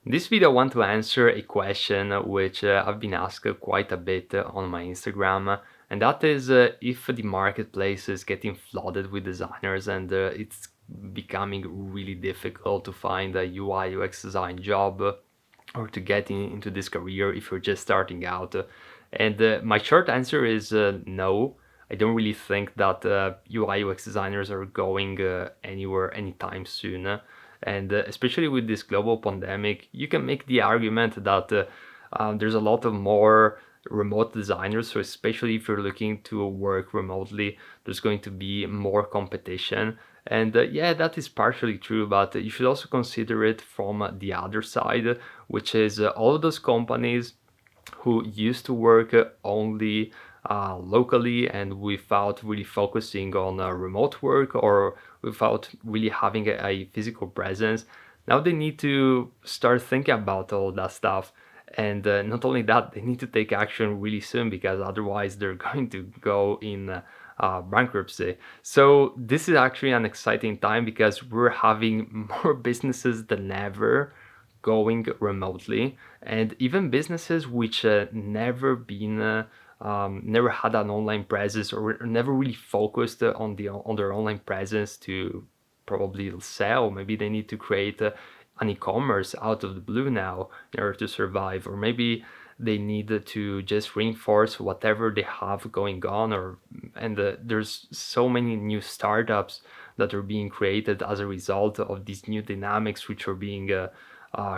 In this video, I want to answer a question which I've been asked quite a bit on my Instagram, and that is if the marketplace is getting flooded with designers and it's becoming really difficult to find a UI UX design job or to get into this career if you're just starting out. And my short answer is no. I don't really think that UI UX designers are going anywhere anytime soon. And especially with this global pandemic, you can make the argument that there's a lot of more remote designers. So especially if you're looking to work remotely, there's going to be more competition. And yeah, that is partially true, but you should also consider it from the other side, which is all of those companies who used to work only locally and without really focusing on remote work or without really having a physical presence. Now they need to start thinking about all that stuff. And not only that, they need to take action really soon because otherwise they're going to go in bankruptcy. So this is actually an exciting time because we're having more businesses than ever going remotely, and even businesses which never had an online presence or never really focused on their online presence to probably sell. Maybe they need to create an e-commerce out of the blue now in order to survive, or maybe they need to just reinforce whatever they have going on. There's so many new startups that are being created as a result of these new dynamics which are being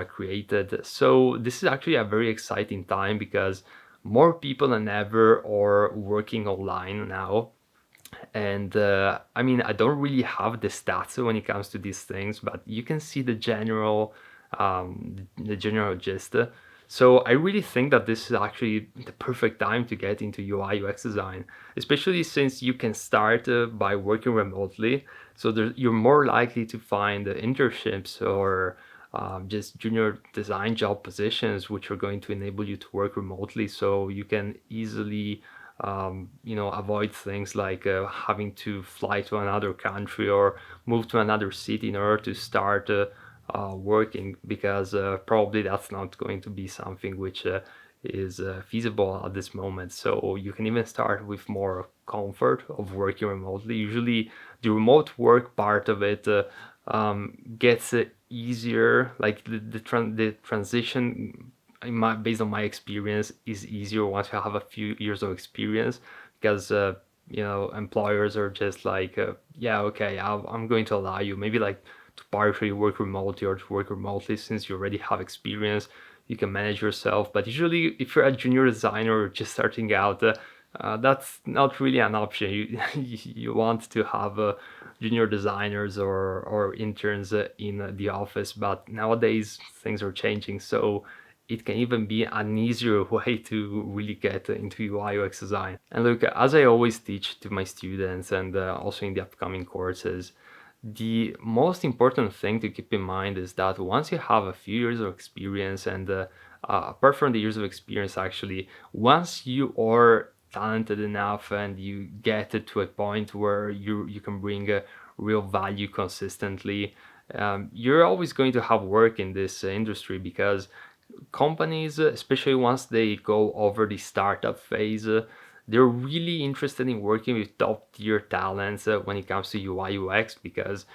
created. So this is actually a very exciting time because more people than ever are working online now. And I mean, I don't really have the stats when it comes to these things, but you can see the general gist. So I really think that this is actually the perfect time to get into UI UX design, especially since you can start by working remotely. So you're more likely to find internships or just junior design job positions, which are going to enable you to work remotely. So you can easily avoid things like having to fly to another country or move to another city in order to start working, because probably that's not going to be something which is feasible at this moment. So you can even start with more comfort of working remotely. Usually the remote work part of it gets easier, like the transition based on my experience is easier once you have a few years of experience, because employers are just like yeah, okay, I'm going to allow you maybe like to partially work remotely or to work remotely since you already have experience, you can manage yourself. But usually if you're a junior designer or just starting out, that's not really an option. You want to have junior designers or interns in the office, but nowadays things are changing, so it can even be an easier way to really get into UI UX design. And look, as I always teach to my students and also in the upcoming courses, the most important thing to keep in mind is that once you have a few years of experience, and apart from the years of experience, actually, once you are talented enough and you get to a point where you can bring a real value consistently, you're always going to have work in this industry, because companies, especially once they go over the startup phase, they're really interested in working with top tier talents when it comes to UI UX, because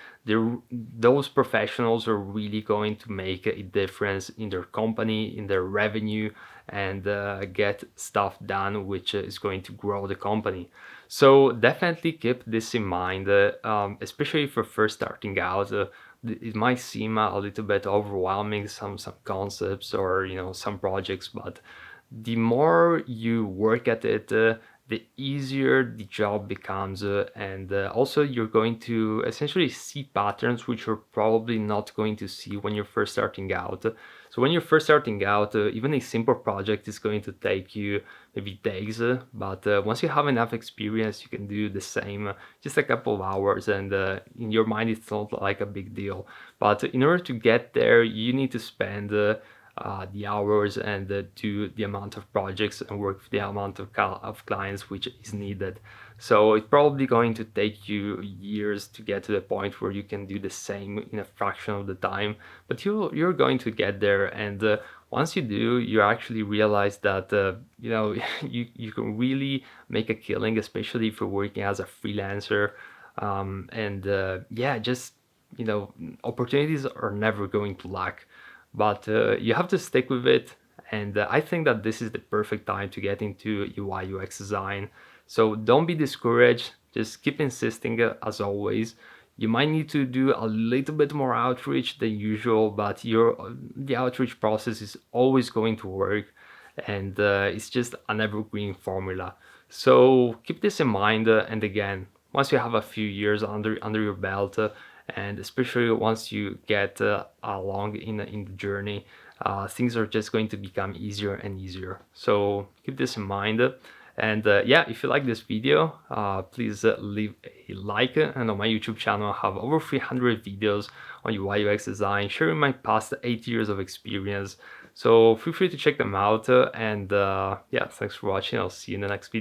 those professionals are really going to make a difference in their company, in their revenue, and get stuff done which is going to grow the company. So definitely keep this in mind, especially if you're first starting out. It might seem a little bit overwhelming, some concepts or some projects, but the more you work at it, the easier the job becomes, and also you're going to essentially see patterns which you're probably not going to see when you're first starting out. So when you're first starting out, even a simple project is going to take you maybe days, but once you have enough experience, you can do the same just a couple of hours, and in your mind it's not like a big deal. But in order to get there, you need to spend the hours and do the amount of projects and work with the amount of clients which is needed. So it's probably going to take you years to get to the point where you can do the same in a fraction of the time, but you're going to get there. And once you do, you actually realize that you can really make a killing, especially if you're working as a freelancer. And yeah, just opportunities are never going to lack, but you have to stick with it. And I think that this is the perfect time to get into UI UX design. So don't be discouraged, just keep insisting as always. You might need to do a little bit more outreach than usual, but the outreach process is always going to work, and it's just an evergreen formula. So keep this in mind, and again, once you have a few years under your belt, and especially once you get along in the journey, things are just going to become easier and easier. So keep this in mind. And yeah, if you like this video, please leave a like. And on my YouTube channel, I have over 300 videos on UI UX design, sharing my past 8 years of experience. So feel free to check them out. And yeah, thanks for watching. I'll see you in the next video.